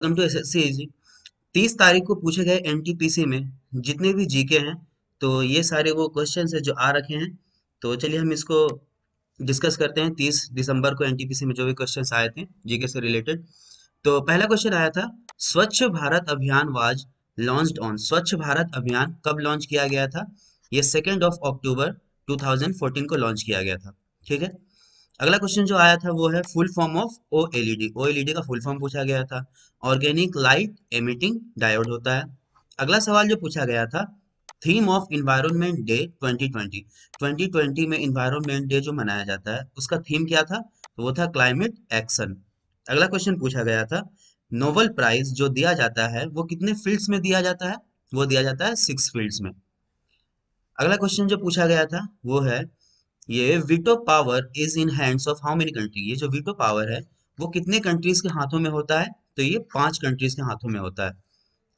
Come to SSC. 30 तारीख को पूछे गए एनटीपीसी में जितने भी जीके हैं, तो ये सारे वो क्वेश्चंस है जो आ रखे हैं। तो चलिए हम इसको डिस्कस करते हैं। 30 दिसंबर को एनटीपीसी में जो भी क्वेश्चंस आए थे जीके से रिलेटेड। तो पहला क्वेश्चन आया था, स्वच्छ भारत अभियान वाज लॉन्च्ड ऑन। स्वच्छ भारत अभियान कब लॉन्च किया गया था? ये 2 अक्टूबर 2014 को लॉन्च किया गया था। ठीक है। अगला क्वेश्चन जो आया था वो है full form of OLED. OLED का फुल फॉर्म पूछा गया था। ऑर्गेनिक लाइट एमिटिंग डायोड होता है। अगला सवाल जो पूछा गया था, थीम ऑफ इन्वायरमेंट डे 2020। 2020 में इन्वायरमेंट डे जो मनाया जाता है उसका थीम क्या था? तो वो था क्लाइमेट एक्शन। अगला क्वेश्चन पूछा गया था, नोबेल प्राइज जो दिया जाता है वो कितने फील्ड्स में दिया जाता है? वो दिया जाता है 6 फील्ड्स में। अगला क्वेश्चन जो पूछा गया था वो है, ये veto power is in hands of how many country. ये जो वीटो पावर है वो कितने कंट्रीज के हाथों में होता है? तो ये 5 कंट्रीज के हाथों में होता है।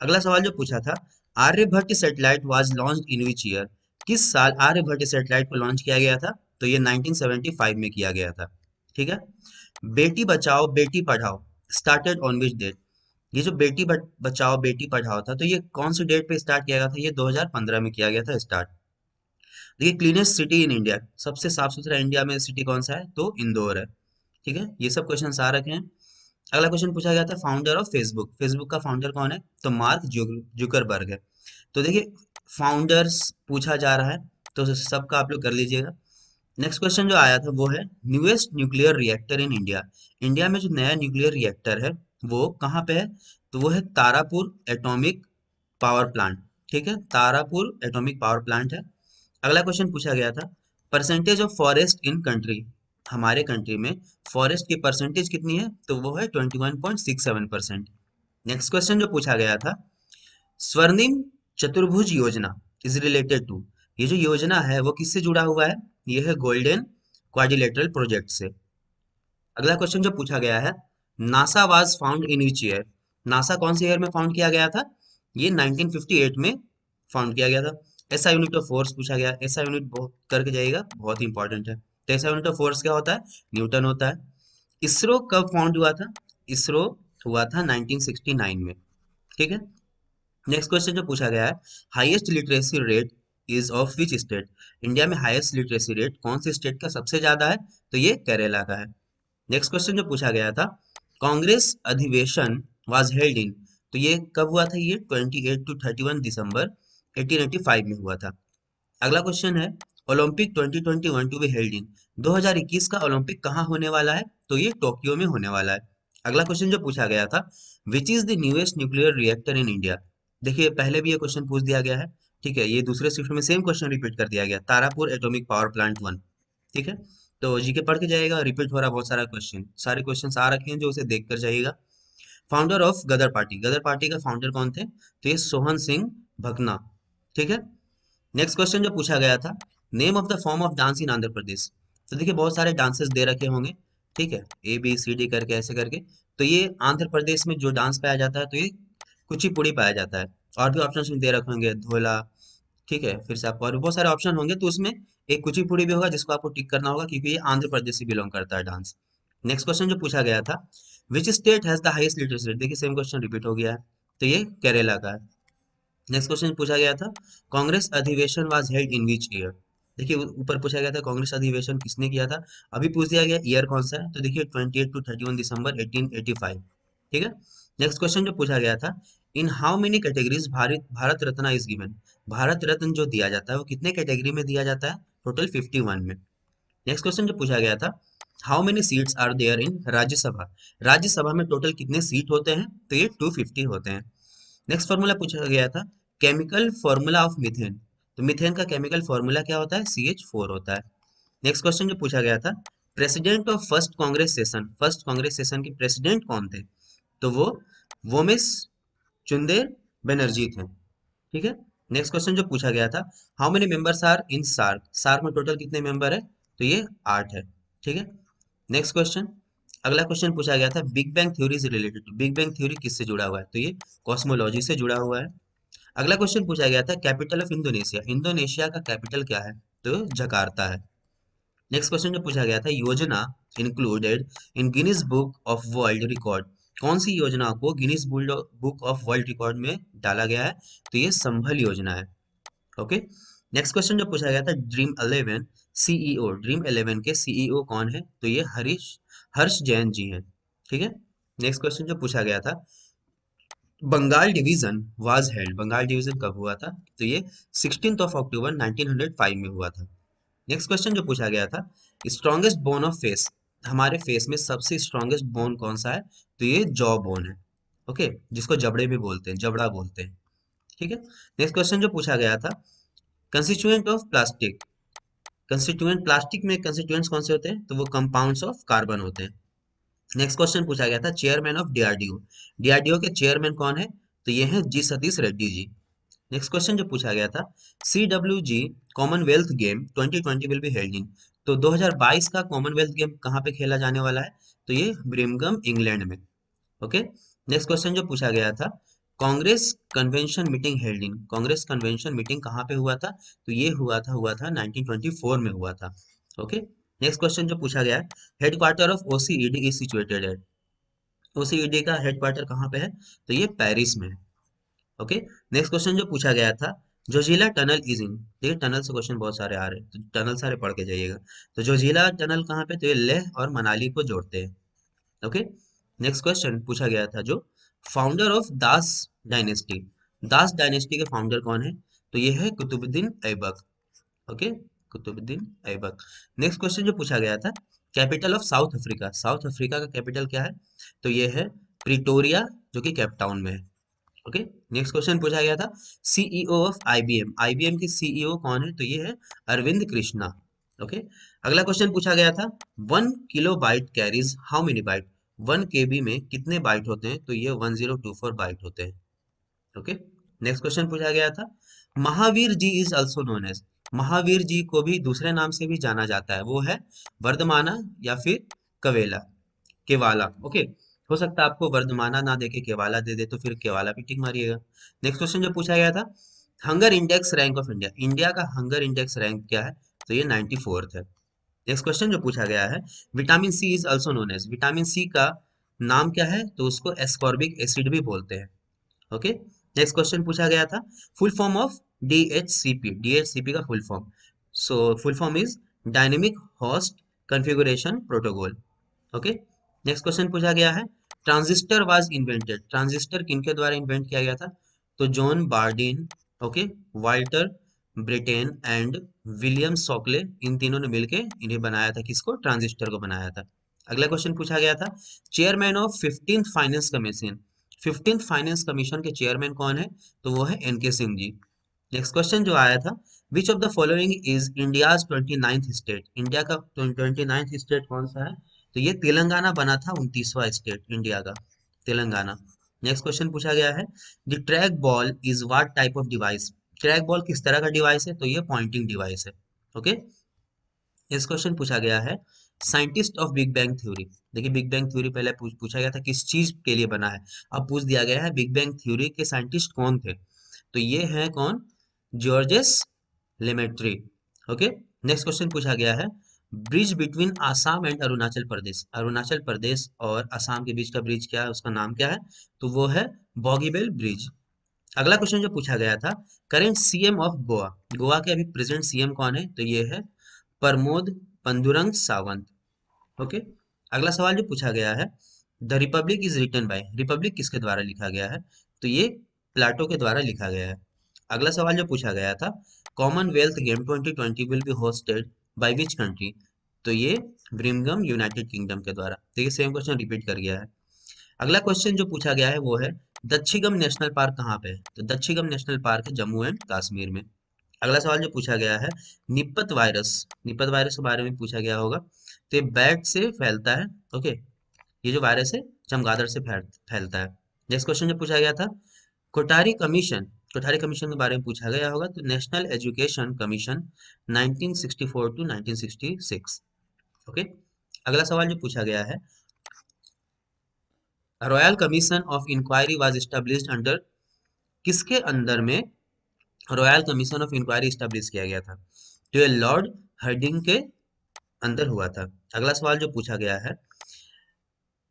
अगला सवाल जो पूछा था, Aryabhata satellite was launched in which year. किस साल आर्यभट्ट सैटेलाइट को लॉन्च किया गया था? तो ये 1975 में किया गया था। ठीक है। Beti Bachao Beti Padhao started on which date. ये जो बचाओ बेटी पढ़ाओ था, तो ये कौन सी डेट पे स्टार्ट किया गया था? ये 2015 में किया गया था स्टार्ट। देखिए, क्लीनेस्ट सिटी इन इंडिया, सबसे साफ सुथरा इंडिया में सिटी कौन सा है? तो इंदौर है। ठीक है, ये सब क्वेश्चन आ रखे हैं। अगला क्वेश्चन पूछा गया था, फाउंडर ऑफ फेसबुक। फेसबुक का फाउंडर कौन है? तो मार्क जुकरबर्ग है। तो देखिए, फाउंडर्स पूछा जा रहा है तो सबका आप लोग कर लीजिएगा। नेक्स्ट क्वेश्चन जो आया था वो है, newest nuclear reactor in India. India में जो नया न्यूक्लियर रिएक्टर है वो कहाँ पे है? तो वो है तारापुर एटॉमिक पावर प्लांट। ठीक है, तारापुर एटॉमिक पावर प्लांट है। अगला क्वेश्चन पूछा गया था, percentage of forest in country. हमारे कंट्री में फॉरेस्ट की परसेंटेज कितनी है? तो वो है 21.67%। नेक्स्ट क्वेश्चन जो पूछा गया था, स्वर्णिम चतुर्भुज योजना इज रिलेटेड टू। ये जो योजना है वो किससे जुड़ा हुआ है? ये है गोल्डन क्वाड्रिलेटरल प्रोजेक्ट से। अगला क्वेश्चन जो पूछा गया है, NASA was found in which year. NASA कौन से ईयर में फाउंड किया गया था? ये 1958 में फाउंड किया गया था। ऐसा यूनिट ऑफ फोर्स पूछा गया। ऐसा यूनिट बहुत करके जाइएगा, बहुत ही इंपॉर्टेंट है। तो ऐसा यूनिट ऑफ फोर्स क्या होता है? न्यूटन होता है। इसरो कब फाउंड हुआ था? इसरो हुआ था 1969 में। ठीक है। नेक्स्ट क्वेश्चन जो पूछा गया है, highest literacy rate is of which state. India में हाईएस्ट लिटरेसी रेट कौन से स्टेट का सबसे ज्यादा है? तो ये केरला का है। नेक्स्ट क्वेश्चन जो पूछा गया था, कांग्रेस अधिवेशन वाज हेल्ड इन। तो ये कब हुआ था? ये 28 टू 31 दिसंबर 1885 में हुआ था। अगला क्वेश्चन है, Olympic 2021 to be held in. 2021 का ओलंपिक कहाँ होने वाला है? तो ये टोक्यो में होने वाला है। अगला क्वेश्चन जो पूछा गया था, which is the newest nuclear reactor in India. देखिए, पहले भी ये क्वेश्चन पूछ दिया गया है। ठीक है, ये दूसरे शिफ्ट में सेम क्वेश्चन रिपीट कर दिया गया, तारापुर एटॉमिक पावर प्लांट 1। ठीक है, तो जीके पढ़ के जाइएगा, रिपीट हो रहा बहुत सारा क्वेश्चन, सारे क्वेश्चन आ रखे हैं जो उसे देख कर जाइएगा। Founder of Ghadar party. Ghadar party का फाउंडर कौन थे? तो ये सोहन सिंह भकना। ठीक है। नेक्स्ट क्वेश्चन जो पूछा गया था, name of the form of dance in Andhra Pradesh. तो देखिए, बहुत सारे डांसेस दे रखे होंगे। ठीक है, ए बी सी डी करके ऐसे करके। तो ये आंध्र प्रदेश में जो डांस पाया जाता है तो ये कुचिपुड़ी पाया जाता है। और भी ऑप्शन दे रखे होंगे, धोला। ठीक है, फिर से आपको और भी बहुत सारे ऑप्शन होंगे, तो उसमें एक कुचिपुड़ी भी होगा जिसको आपको टिक करना होगा क्योंकि ये आंध्र प्रदेश से बिलोंग करता है डांस। नेक्स्ट क्वेश्चन जो पूछा गया था, which state has the highest literacy rate. देखिए, सेम क्वेश्चन रिपीट हो गया है, तो ये केरला का है। नेक्स्ट क्वेश्चन पूछा गया था, कांग्रेस अधिवेशन was held in which year. देखिए, ऊपर पूछा गया था कांग्रेस अधिवेशन किसने किया था। अभी पूछ दिया गया ईयर कौन सा है, तो देखिए 28 टू 31 दिसंबर 1885। ठीक है। नेक्स्ट क्वेश्चन जो पूछा गया था, in how many categories Bharat Bharat Ratna is given. Bharat Ratna जो दिया जाता है वो कितने कैटेगरी में दिया जाता है? टोटल 51 में। नेक्स्ट क्वेश्चन जो पूछा गया था, how many seats are there in Rajya Sabha. Rajya Sabha में टोटल कितने सीट होते हैं? तो ये 250 होते हैं। नेक्स्ट फॉर्मूला पूछा गया था, केमिकल फॉर्मूला ऑफ मीथेन। तो मीथेन का केमिकल फॉर्मूला क्या होता है? CH4 होता है। नेक्स्ट क्वेश्चन जो पूछा गया था, president of first Congress session. First Congress session के प्रेसिडेंट कौन थे? तो वो वोमेश चुंदेर बनर्जी थे। ठीक है। नेक्स्ट क्वेश्चन जो पूछा गया था, how many members are in SAARC. SAARC में टोटल कितने मेंबर है? तो ये 8 है। ठीक है। नेक्स्ट क्वेश्चन, अगला क्वेश्चन पूछा गया था, बिग बैंग थ्योरी से related to. Big bang theory किससे जुड़ा हुआ है? तो ये कॉस्मोलॉजी से जुड़ा हुआ है। अगला क्वेश्चन पूछा गया था, कैपिटल ऑफ इंडोनेशिया। इंडोनेशिया का कैपिटल क्या है? तो जकार्ता है। नेक्स्ट क्वेश्चन जो पूछा गया था, योजना included in Guinness book of world record. कौन सी योजना को Guinness book of world record में डाला गया है? तो ये संभल योजना है। ओके। नेक्स्ट क्वेश्चन जो पूछा गया था, ड्रीम 11 सीईओ, ड्रीम 11 के सीईओ कौन है? तो ये हर्ष जैन जी हैं। ठीक है। नेक्स्ट क्वेश्चन जो पूछा गया था, Bengal division was held, Bengal division कब हुआ था? तो ये 16 ऑफ अक्टूबर 1905 में हुआ था। नेक्स्ट क्वेश्चन जो पूछा गया था, स्ट्रॉन्गेस्ट बोन ऑफ फेस, हमारे फेस में सबसे स्ट्रॉन्गेस्ट बोन कौन सा है? तो ये जॉ बोन है। ओके, जिसको जबड़े भी बोलते हैं, जबड़ा बोलते हैं। ठीक है। नेक्स्ट क्वेश्चन जो पूछा गया था, constituent of plastic, constituent plastic में कंस्टिट्यूएंट्स कौन से होते हैं? तो वो कंपाउंड्स ऑफ कार्बन होते हैं। नेक्स्ट क्वेश्चन पूछा गया था, चेयरमैन ऑफ डीआरडीओ, डीआरडीओ के चेयरमैन कौन है? तो ये हैं जी सतीश रेड्डी जी। नेक्स्ट क्वेश्चन जो पूछा गया था, CWG Commonwealth game 2020 will be held इन, तो 2022 का कॉमनवेल्थ गेम कहाँ पे खेला जाने वाला है? तो ये ब्रिमिंघम इंग्लैंड में। ओके। नेक्स्ट क्वेश्चन जो पूछा गया था, Congress convention meeting held in, Congress convention meeting कहाँ पे हुआ था? तो ये हुआ था 1924 में हुआ था। ओके। नेक्स्ट क्वेश्चन जो पूछा गया है, headquarter of OECD is situated at, OECD का हेडक्वार्टर कहाँ पे है? तो ये पेरिस में है। ओके। नेक्स्ट क्वेश्चन जो पूछा गया था, जोजिला टनल इज इन, देखिए टनल से क्वेश्चन बहुत सारे आ रहे हैं, तो टनल सारे पढ़ के जाइएगा। तो जोजिला टनल कहाँ पे? तो ये लेह और मनाली को जोड़ते हैं। ओके। नेक्स्ट क्वेश्चन पूछा गया था, जो founder of Das dynasty, Das dynasty के फाउंडर कौन है? तो ये है Qutbuddin Aibak. Okay, Qutbuddin Aibak. Next question जो पूछा गया था, capital of South Africa, South Africa का कैपिटल क्या है? तो ये है प्रिटोरिया, जो कि केप टाउन में है। ओके। नेक्स्ट क्वेश्चन पूछा गया था, सीईओ ऑफ आईबीएम, आईबीएम की सीईओ कौन है? तो ये है अरविंद कृष्णा। ओके। अगला क्वेश्चन पूछा गया था, 1 kilobyte carries how many byte, 1 KB में कितने बाइट होते हैं? तो ये 1024 बाइट होते हैं। ओके। नेक्स्ट क्वेश्चन पूछा गया था, Mahavir ji is also known as, Mahavir ji को भी दूसरे नाम से भी जाना जाता है, वो है वर्धमाना या फिर कवेला, केवाला। ओके। हो सकता है आपको वर्धमाना ना देके केवाला दे दे, तो फिर केवाला पे टिक मारिएगा। नेक्स्ट क्वेश्चन जो पूछा गया था, hunger index rank of India, India का हंगर इंडेक्स रैंक क्या है? तो ये 94th है। नेक्स्ट क्वेश्चन जो पूछा गया है, vitamin C is also known as, vitamin C का नाम क्या है? तो उसको एस्कॉर्बिक एसिड भी बोलते हैं। ओके। नेक्स्ट क्वेश्चन पूछा गया था, full form of DHCP, DHCP का full form, so full form is dynamic host configuration protocol. Okay. Next question पूछा गया है, ट्रांजिस्टर वाज इन्वेंटेड, ट्रांजिस्टर किनके द्वारा इन्वेंट किया गया था? तो John Bardeen, okay, Walter Brattain and William Shockley, इन तीनों ने मिलके इन्हें बनाया था, किसको? ट्रांजिस्टर को बनाया था। अगला क्वेश्चन पूछा गया था, chairman of 15th finance commission, 15th finance commission के चेयरमैन कौन है? तो वो है NK Singh ji. Next question जो आया था, which of the following is India's 29th state, India का 29th स्टेट कौन सा है? तो ये तेलंगाना बना था 29वां स्टेट इंडिया का, तेलंगाना। नेक्स्ट क्वेश्चन पूछा गया है, the track ball is what type of device, track ball किस तरह का डिवाइस है? तो ये पॉइंटिंग डिवाइस है। ओके। नेक्स्ट क्वेश्चन पूछा गया है, scientist of big bang theory, देखिए बिग बैंग थ्योरी पहले पूछा गया था किस चीज के लिए बना है, अब पूछ दिया गया है बिग बैंग थ्योरी के साइंटिस्ट कौन थे? तो ये है कौन? Georges Lemaitre. Okay. Next question पूछा गया है, bridge between Assam and Arunachal Pradesh, Arunachal Pradesh और असम के बीच का ब्रिज क्या है, उसका नाम क्या है? तो वो है बॉगीबेल ब्रिज। अगला क्वेश्चन जो पूछा गया था, current CM of Goa, Goa के अभी प्रेजेंट सीएम कौन है? तो ये है प्रमोद पंदुरंग सावंत। ओके। अगला सवाल जो पूछा गया है, the Republic is written by, Republic किसके द्वारा लिखा गया है? तो ये प्लाटो के द्वारा लिखा गया है। अगला सवाल जो पूछा गया था, Commonwealth game 2020 will be hosted by which country? तो ये ब्रिमिंघम यूनाइटेड किंगडम के द्वारा। देखिए सेम क्वेश्चन रिपीट कर गया है। अगला क्वेश्चन जो पूछा गया है वो है, दच्छिगम नेशनल पार्क कहाँ पे है? तो दच्छिगम नेशनल पार्क है जम्मू एंड कश्मीर में। अगला सवाल जो पूछा गया है, निपत वायरस, निपत वायरस के बारे में पूछा गया होगा, तो ये बैट से फैलता है। ओके। ये जो वायरस है चमगादड़ से फैलता है। नेक्स्ट क्वेश्चन जो पूछा गया था, कोठारी कमीशन, कोठारी कमीशन के बारे में पूछा गया होगा, तो National Education Commission 1964 to 1966। Okay. अगला सवाल जो पूछा गया है, Royal Commission of Inquiry was established under, किसके अंदर में Royal Commission of Inquiry establish किया गया था? तो ये लॉर्ड हर्डिंग के अंदर हुआ था। अगला सवाल जो पूछा गया है,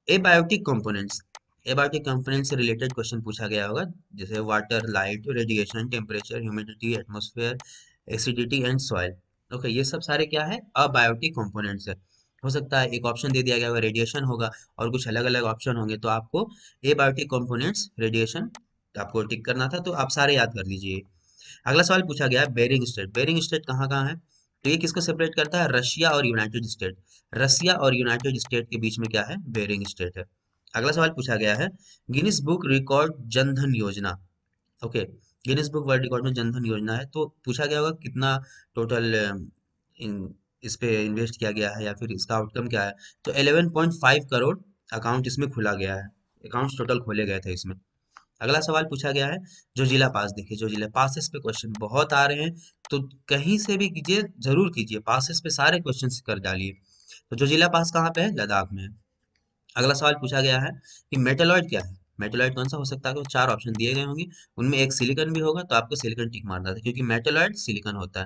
एबायोटिक कंपोनेंट्स, एबायोटिक कंपोनेंट से रिलेटेड क्वेश्चन पूछा गया होगा, जैसे water, light, radiation, temperature, humidity, atmosphere, acidity and soil. Okay, ये सब सारे क्या है, अबायोटिक कंपोनेंट्स है। हो सकता है एक ऑप्शन दे दिया गया होगा रेडिएशन होगा, और कुछ अलग अलग ऑप्शन होंगे, तो आपको एबायोटिक कंपोनेंट्स, रेडिएशन आपको टिक करना था, तो आप सारे याद कर लीजिए। अगला सवाल पूछा गया है बेरिंग स्टेट। बेरिंग स्टेट कहाँ कहाँ है, तो ये किसको सेपरेट करता है, रशिया और यूनाइटेड स्टेट। रशिया और यूनाइटेड स्टेट के बीच में क्या है, बेरिंग स्टेट है। अगला सवाल पूछा गया है गिनीज बुक रिकॉर्ड जनधन योजना। Okay, Guinness book world record में जनधन योजना है, तो पूछा गया होगा कितना टोटल इस पे इन्वेस्ट किया गया है, या फिर इसका आउटकम क्या है। तो 11.5 करोड़ अकाउंट इसमें खुला गया है, अकाउंट टोटल खोले गए थे इसमें। अगला सवाल पूछा गया है जो जिला पास। देखिए, जो जिला पासेस पे क्वेश्चन बहुत आ रहे हैं, तो कहीं से भी कीजिए, जरूर कीजिए, पासेस पे सारे क्वेश्चन कर डालिए। तो जो जिला पास कहाँ पे है, लद्दाख में है। अगला सवाल पूछा गया है कि मेटेलॉइड क्या है। मेटेलॉइड कौन सा हो सकता है, तो चार ऑप्शन दिए गए होंगे, उनमें एक सिलिकॉन भी होगा, तो आपको सिलिकॉन टिक मारना था, क्योंकि मेटेलॉइड सिलिकॉन होता है।